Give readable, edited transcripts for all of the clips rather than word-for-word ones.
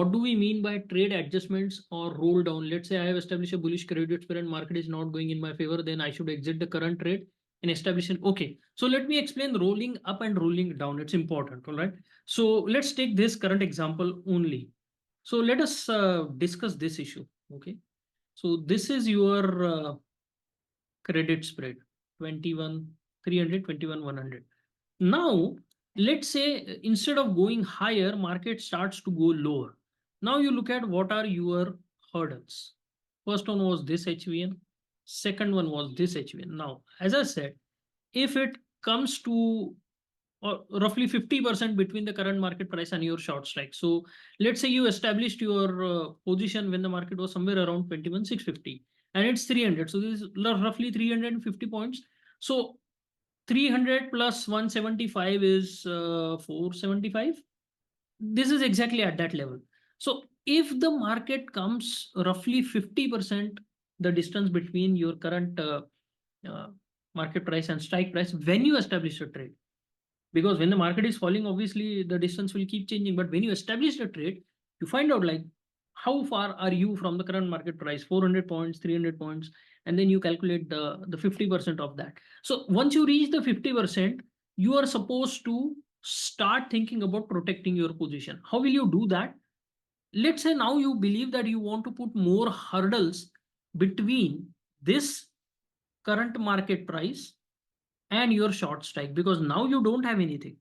What do we mean by trade adjustments or roll down? Let's say I have established a bullish credit spread and market is not going in my favor, then I should exit the current trade and establish an okay. So let me explain rolling up and rolling down. It's important, all right? So let's take this current example only. So let us discuss this issue. Okay. So this is your credit spread 21 300, 21 100. Now let's say instead of going higher, market starts to go lower. Now you look at what are your hurdles. First one was this HVN, second one was this HVN. Now as I said, if it comes to roughly 50% between the current market price and your short strike. So let's say you established your position when the market was somewhere around 21,650 and it's 300. So this is roughly 350 points. So 300 plus 175 is 475. This is exactly at that level. So if the market comes roughly 50% the distance between your current uh, market price and strike price when you establish a trade, because when the market is falling, obviously the distance will keep changing. But when you establish a trade, you find out like how far are you from the current market price, 400 points, 300 points, and then you calculate the 50% of that. So once you reach the 50%, you are supposed to start thinking about protecting your position. How will you do that? Let's say now you believe that you want to put more hurdles between this current market price and your short strike, because now you don't have anything.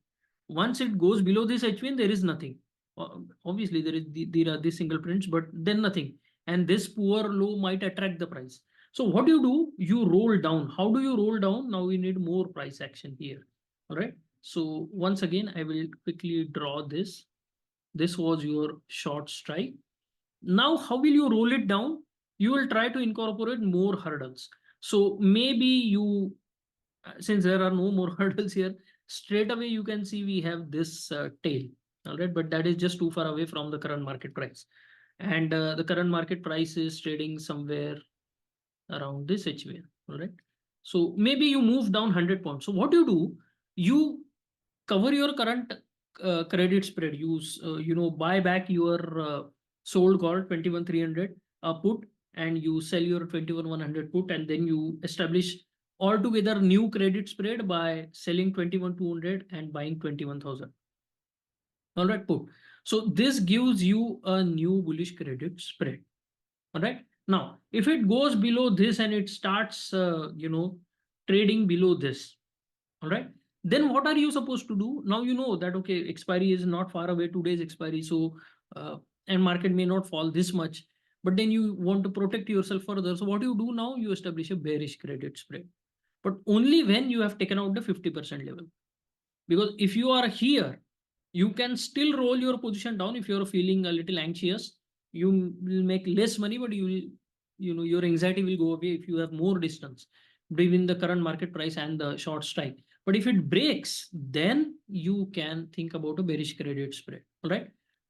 Once it goes below this HVN, there is nothing. Obviously, there are these single prints, but then nothing. And this poor low might attract the price. So what do? You roll down. How do you roll down? Now we need more price action here. All right. So once again, I will quickly draw this. This was your short strike. Now, how will you roll it down? You will try to incorporate more hurdles. So maybe you since there are no more hurdles here, straight away you can see we have this tail. All right, but that is just too far away from the current market price. And the current market price is trading somewhere around this HVN. All right. So maybe you move down 100 points. So what do? You cover your current credit spread. Buy back your sold call 21,300 put, and you sell your 21,100 put, and then you establish altogether new credit spread by selling 21,200 and buying 21,000. All right, put. So this gives you a new bullish credit spread. All right. Now, if it goes below this and it starts, trading below this, all right, then what are you supposed to do? Now you know that, okay, expiry is not far away, today's expiry. So, and market may not fall this much, but then you want to protect yourself further. So what you do now, you establish a bearish credit spread, but only when you have taken out the 50% level. Because if you are here, you can still roll your position down. If you're feeling a little anxious, you will make less money, but your anxiety will go away if you have more distance between the current market price and the short strike. But if it breaks, then you can think about a bearish credit spread. All right.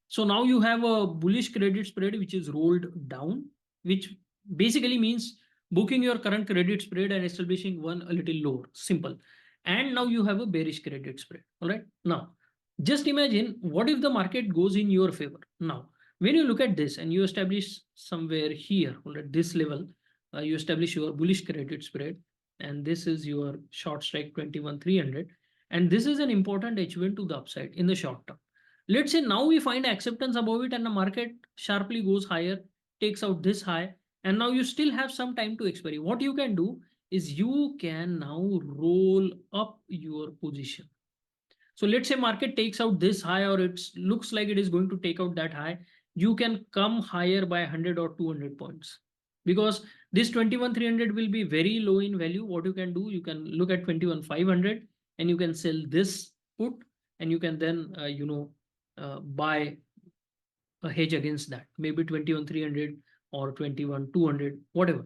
So now you have a bullish credit spread which is rolled down, which basically means booking your current credit spread and establishing one a little lower. Simple. And now you have a bearish credit spread. All right. Now, just imagine what if the market goes in your favor. Now, when you look at this and you establish somewhere here, at this level, you establish your bullish credit spread, and this is your short strike 21,300, and this is an important HVN to the upside in the short term. Let's say now we find acceptance above it and the market sharply goes higher, takes out this high, and now you still have some time to expiry. What you can do is you can now roll up your position. So let's say market takes out this high, or it looks like it is going to take out that high. You can come higher by 100 or 200 points, because this 21,300 will be very low in value. What you can do, you can look at 21,500 and you can sell this put, and you can then, buy a hedge against that, maybe 21,300 or 21,200, whatever.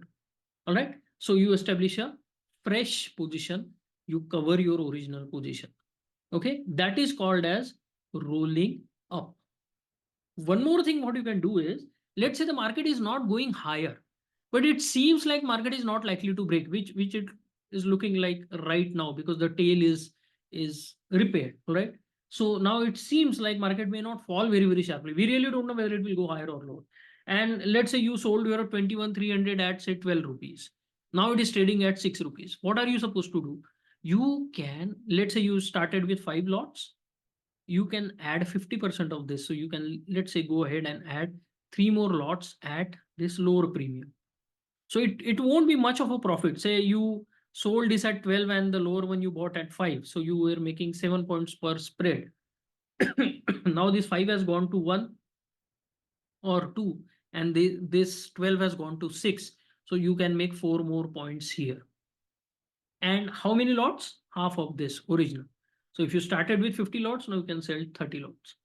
All right. So you establish a fresh position, you cover your original position. Okay, that is called as rolling up. One more thing what you can do is, let's say the market is not going higher, but it seems like market is not likely to break, which it is looking like right now, because the tail is repaired, right? So now it seems like market may not fall very, very sharply. We really don't know whether it will go higher or lower. And let's say you sold your 21,300 at say 12 rupees. Now it is trading at 6 rupees. What are you supposed to do? You can, let's say you started with 5 lots. You can add 50% of this. So you can, let's say, go ahead and add 3 more lots at this lower premium. So it won't be much of a profit. Say you sold this at 12 and the lower one you bought at 5. So you were making 7 points per spread. Now this 5 has gone to 1 or 2, and this 12 has gone to 6. So you can make 4 more points here. And how many lots? Half of this original. So if you started with 50 lots, now you can sell 30 lots.